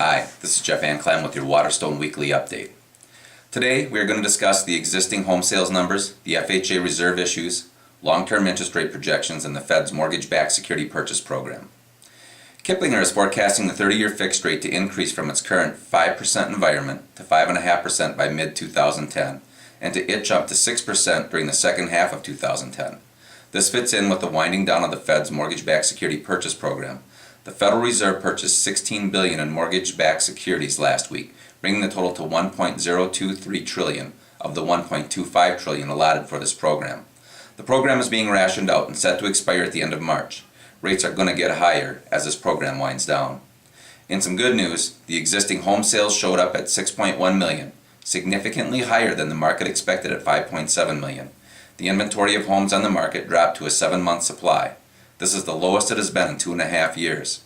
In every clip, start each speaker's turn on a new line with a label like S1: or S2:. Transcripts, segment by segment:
S1: Hi, this is Jeff Anclam with your Waterstone Weekly Update. Today we are going to discuss the existing home sales numbers, the FHA reserve issues, long-term interest rate projections, and the Fed's mortgage-backed security purchase program. Kiplinger is forecasting the 30-year fixed rate to increase from its current 5% environment to 5.5% by mid-2010 and to itch up to 6% during the second half of 2010. This fits in with the winding down of the Fed's mortgage-backed security purchase program. The Federal Reserve purchased $16 billion in mortgage-backed securities last week, bringing the total to $1.023 trillion of the $1.25 trillion allotted for this program. The program is being rationed out and set to expire at the end of March. Rates are going to get higher as this program winds down. In some good news, the existing home sales showed up at 6.1 million, significantly higher than the market expected at 5.7 million. The inventory of homes on the market dropped to a 7-month supply. This is the lowest it has been in 2.5 years.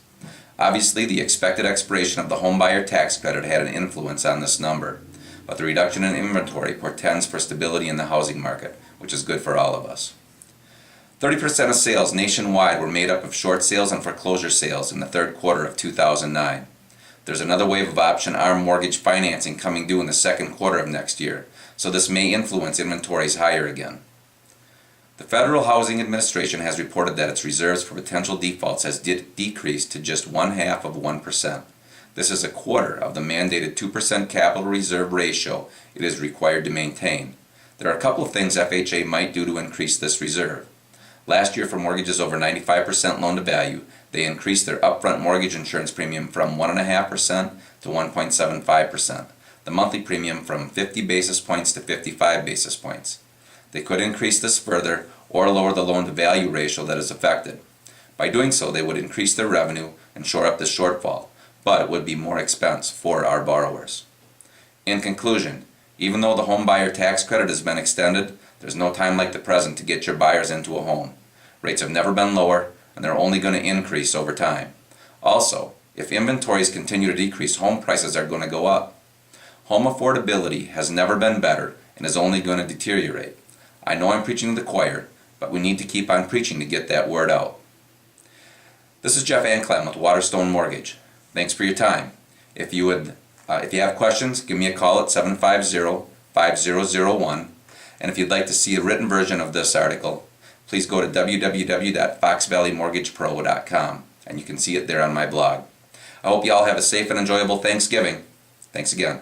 S1: Obviously, the expected expiration of the homebuyer tax credit had an influence on this number, but the reduction in inventory portends for stability in the housing market, which is good for all of us. 30% of sales nationwide were made up of short sales and foreclosure sales in the third quarter of 2009. There's another wave of option-arm mortgage financing coming due in the second quarter of next year, so this may influence inventories higher again. The Federal Housing Administration has reported that its reserves for potential defaults has decreased to just 0.5%. This is a quarter of the mandated 2% capital reserve ratio it is required to maintain. There are a couple of things FHA might do to increase this reserve. Last year, for mortgages over 95% loan to value, they increased their upfront mortgage insurance premium from 1.5% to 1.75%, the monthly premium from 50 basis points to 55 basis points. They could increase this further or lower the loan-to-value ratio that is affected. By doing so, they would increase their revenue and shore up the shortfall, but it would be more expense for our borrowers. In conclusion, even though the home buyer tax credit has been extended, there's no time like the present to get your buyers into a home. Rates have never been lower, and they're only going to increase over time. Also, if inventories continue to decrease, home prices are going to go up. Home affordability has never been better and is only going to deteriorate. I know I'm preaching to the choir, but we need to keep on preaching to get that word out. This is Jeff Anclam with Waterstone Mortgage. Thanks for your time. If you have questions, give me a call at 750-5001. And if you'd like to see a written version of this article, please go to www.foxvalleymortgagepro.com and you can see it there on my blog. I hope you all have a safe and enjoyable Thanksgiving. Thanks again.